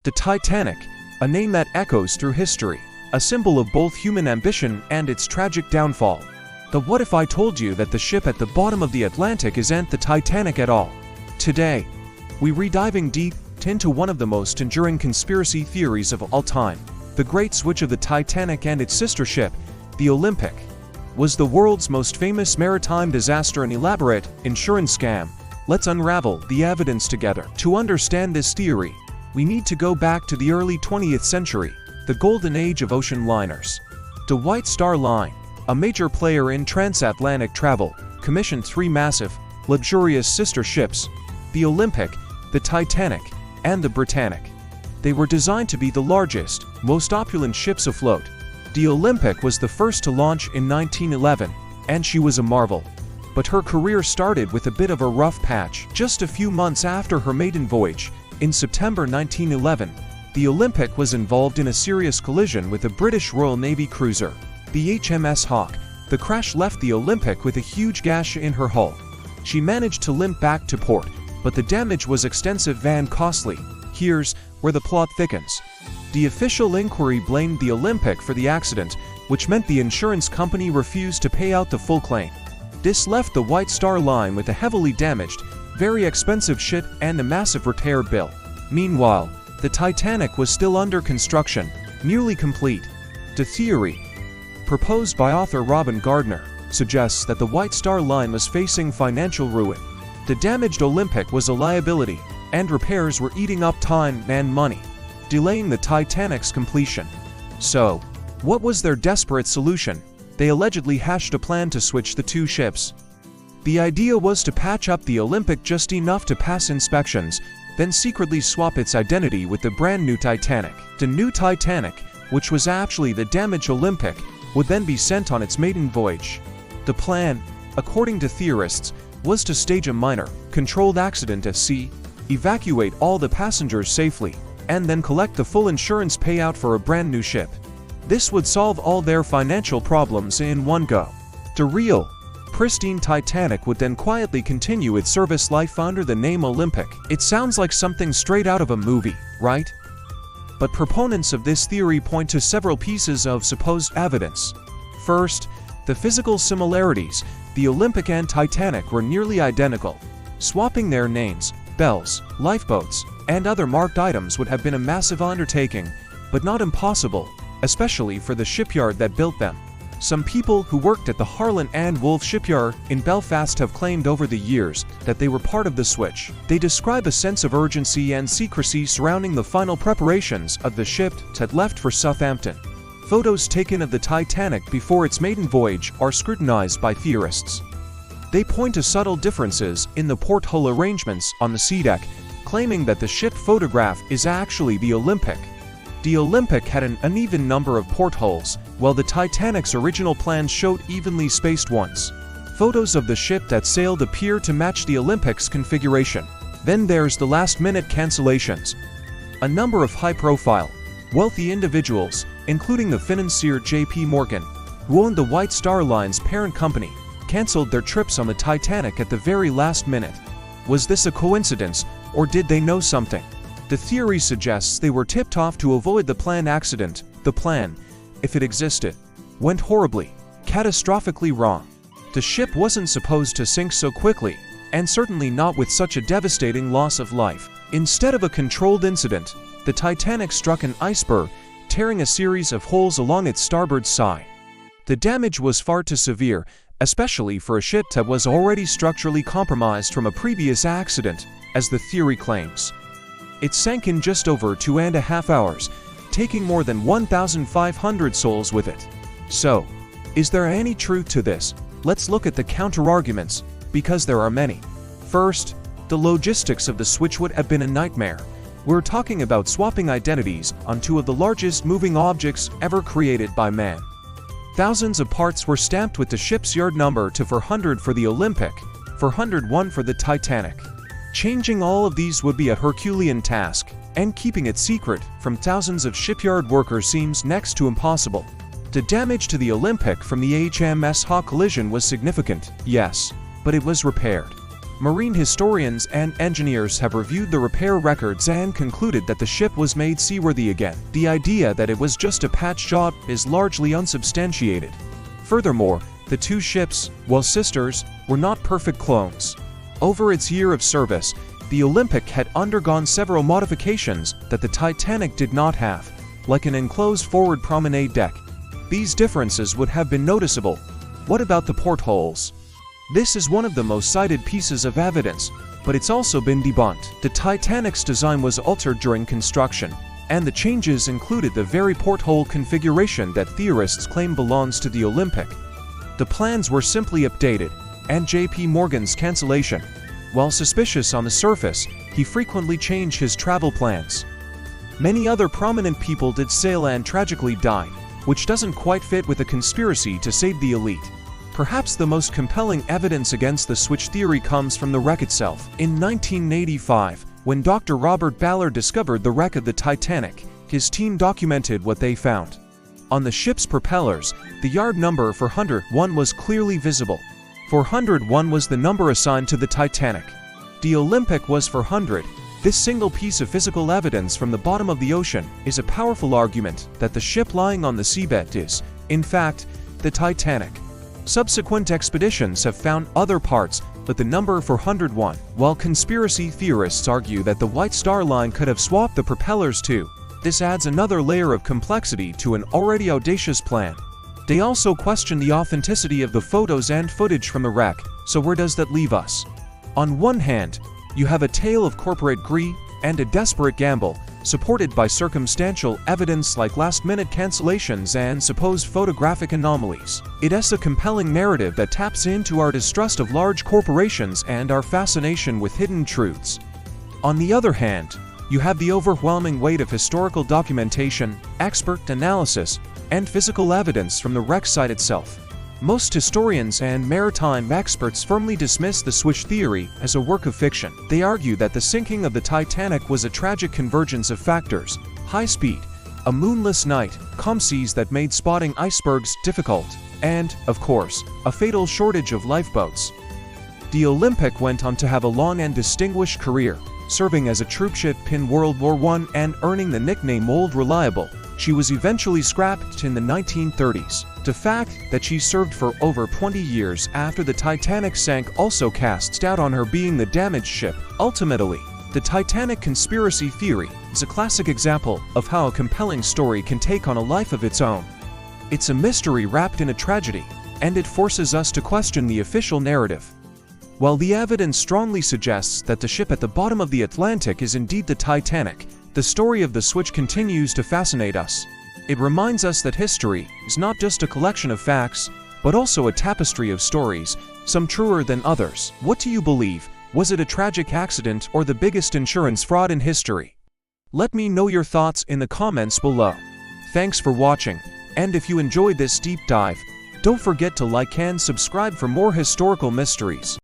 The Titanic, a name that echoes through history, a symbol of both human ambition and its tragic downfall. What if I told you that the ship at the bottom of the Atlantic isn't the Titanic at all? Today, we're diving deep into one of the most enduring conspiracy theories of all time. The Great Switch of the Titanic and its sister ship, the Olympic, was the world's most famous maritime disaster and elaborate insurance scam. Let's unravel the evidence together. To understand this theory, we need to go back to the early 20th century, the golden age of ocean liners. The White Star Line, a major player in transatlantic travel, commissioned three massive, luxurious sister ships, the Olympic, the Titanic, and the Britannic. They were designed to be the largest, most opulent ships afloat. The Olympic was the first to launch in 1911, and she was a marvel. But her career started with a bit of a rough patch. Just a few months after her maiden voyage, in September 1911, the Olympic was involved in a serious collision with a British Royal Navy cruiser, the HMS Hawke. The crash left the Olympic with a huge gash in her hull. She managed to limp back to port, but the damage was extensive and costly. Here's where the plot thickens. The official inquiry blamed the Olympic for the accident, which meant the insurance company refused to pay out the full claim. This left the White Star Line with a heavily damaged, very expensive ship and a massive repair bill. Meanwhile, the Titanic was still under construction, nearly complete. The theory, proposed by author Robin Gardner, suggests that the White Star Line was facing financial ruin. The damaged Olympic was a liability, and repairs were eating up time and money, delaying the Titanic's completion. So, what was their desperate solution? They allegedly hatched a plan to switch the two ships. The idea was to patch up the Olympic just enough to pass inspections, then secretly swap its identity with the brand new Titanic. The new Titanic, which was actually the damaged Olympic, would then be sent on its maiden voyage. The plan, according to theorists, was to stage a minor, controlled accident at sea, evacuate all the passengers safely, and then collect the full insurance payout for a brand new ship. This would solve all their financial problems in one go. The real, pristine Titanic would then quietly continue its service life under the name Olympic. It sounds like something straight out of a movie, right? But proponents of this theory point to several pieces of supposed evidence. First, the physical similarities. The Olympic and Titanic were nearly identical. Swapping their names, bells, lifeboats, and other marked items would have been a massive undertaking, but not impossible, especially for the shipyard that built them. Some people who worked at the Harland and Wolff shipyard in Belfast have claimed over the years that they were part of the switch. They describe a sense of urgency and secrecy surrounding the final preparations of the ship that left for Southampton. Photos taken of the Titanic before its maiden voyage are scrutinized by theorists. They point to subtle differences in the porthole arrangements on the sea deck, claiming that the ship photograph is actually the Olympic. The Olympic had an uneven number of portholes, while the Titanic's original plans showed evenly spaced ones. Photos of the ship that sailed appear to match the Olympic's configuration. Then there's the last-minute cancellations. A number of high-profile, wealthy individuals, including the financier J.P. Morgan, who owned the White Star Line's parent company, canceled their trips on the Titanic at the very last minute. Was this a coincidence, or did they know something? The theory suggests they were tipped off to avoid the planned accident. The plan, if it existed, went horribly, catastrophically wrong. The ship wasn't supposed to sink so quickly, and certainly not with such a devastating loss of life. Instead of a controlled incident, the Titanic struck an iceberg, tearing a series of holes along its starboard side. The damage was far too severe, especially for a ship that was already structurally compromised from a previous accident, as the theory claims. It sank in just over 2.5 hours, taking more than 1,500 souls with it. So, is there any truth to this? Let's look at the counter-arguments, because there are many. First, the logistics of the switch would have been a nightmare. We're talking about swapping identities on two of the largest moving objects ever created by man. Thousands of parts were stamped with the ship's yard number to 400 for the Olympic, 401 for the Titanic. Changing all of these would be a Herculean task, and keeping it secret from thousands of shipyard workers seems next to impossible. The damage to the Olympic from the HMS Hawke collision was significant, yes, but it was repaired. Marine historians and engineers have reviewed the repair records and concluded that the ship was made seaworthy again. The idea that it was just a patch job is largely unsubstantiated. Furthermore, the two ships, while sisters, were not perfect clones. Over its year of service, the Olympic had undergone several modifications that the Titanic did not have, like an enclosed forward promenade deck. These differences would have been noticeable. What about the portholes? This is one of the most cited pieces of evidence, but it's also been debunked. The Titanic's design was altered during construction, and the changes included the very porthole configuration that theorists claim belongs to the Olympic. The plans were simply updated, and J.P. Morgan's cancellation. While suspicious on the surface, he frequently changed his travel plans. Many other prominent people did sail and tragically died, which doesn't quite fit with a conspiracy to save the elite. Perhaps the most compelling evidence against the switch theory comes from the wreck itself. In 1985, when Dr. Robert Ballard discovered the wreck of the Titanic, his team documented what they found. On the ship's propellers, the yard number 401 was clearly visible. 401 was the number assigned to the Titanic. The Olympic was 400. This single piece of physical evidence from the bottom of the ocean is a powerful argument that the ship lying on the seabed is, in fact, the Titanic. Subsequent expeditions have found other parts, but the number 401, while conspiracy theorists argue that the White Star Line could have swapped the propellers too. This adds another layer of complexity to an already audacious plan. They also question the authenticity of the photos and footage from the wreck, so where does that leave us? On one hand, you have a tale of corporate greed and a desperate gamble, supported by circumstantial evidence like last-minute cancellations and supposed photographic anomalies. It is a compelling narrative that taps into our distrust of large corporations and our fascination with hidden truths. On the other hand, you have the overwhelming weight of historical documentation, expert analysis, and physical evidence from the wreck site itself. Most historians and maritime experts firmly dismiss the switch theory as a work of fiction. They argue that the sinking of the Titanic was a tragic convergence of factors: high speed, a moonless night, calm seas that made spotting icebergs difficult, and, of course, a fatal shortage of lifeboats. The Olympic went on to have a long and distinguished career, serving as a troopship in World War I and earning the nickname Old Reliable. She was eventually scrapped in the 1930s. The fact that she served for over 20 years after the Titanic sank also casts doubt on her being the damaged ship. Ultimately, the Titanic conspiracy theory is a classic example of how a compelling story can take on a life of its own. It's a mystery wrapped in a tragedy, and it forces us to question the official narrative. While the evidence strongly suggests that the ship at the bottom of the Atlantic is indeed the Titanic, the story of the switch continues to fascinate us. It reminds us that history is not just a collection of facts, but also a tapestry of stories, some truer than others. What do you believe? Was it a tragic accident or the biggest insurance fraud in history? Let me know your thoughts in the comments below. Thanks for watching, and if you enjoyed this deep dive, don't forget to like and subscribe for more historical mysteries.